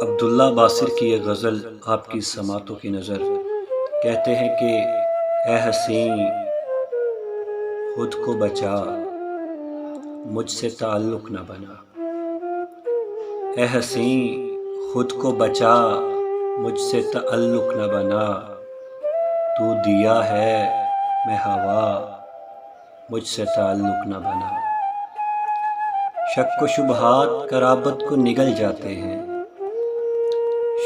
عبداللہ باصر کی یہ غزل آپ کی سماعتوں کی نظر کہتے ہیں کہ اے حسین خود کو بچا مجھ سے تعلق نہ بنا، اے حسین خود کو بچا مجھ سے تعلق نہ بنا، تو دیا ہے میں ہوا مجھ سے تعلق نہ بنا۔ شک و شبہات قرابت کو نگل جاتے ہیں،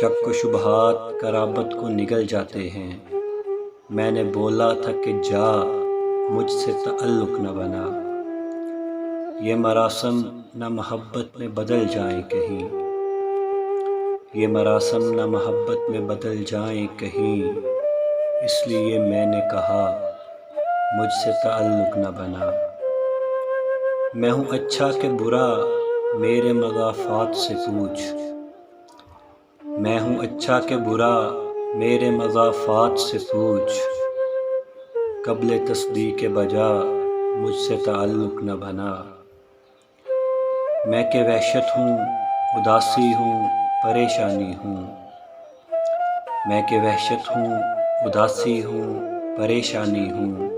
شک و شبہات قرابت کو نگل جاتے ہیں، میں نے بولا تھا کہ جا مجھ سے تعلق نہ بنا، یہ مراسم نہ محبت میں بدل جائیں کہیں، یہ مراسم نہ محبت میں بدل جائیں کہیں، اس لیے میں نے کہا مجھ سے تعلق نہ بنا۔ میں ہوں اچھا کہ برا میرے مضافات سے پوچھ، میں ہوں اچھا کہ برا میرے مضافات سے پوچھ، قبل تصدیق بجا مجھ سے تعلق نہ بنا۔ میں کہ وحشت ہوں اداسی ہوں پریشانی ہوں، میں کہ وحشت ہوں اداسی ہوں پریشانی ہوں،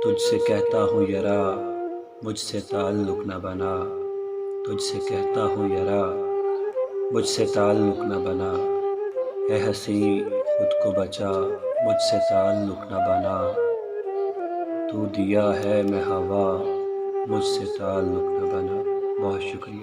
تجھ سے کہتا ہوں یرا مجھ سے تعلق نہ بنا، تجھ سے کہتا ہوں یرا مجھ سے تعلق نہ بنا، اے حسین خود کو بچا مجھ سے تعلق نہ بنا، تو دیا ہے میں ہوا مجھ سے تعلق نہ بنا۔ بہت شکریہ۔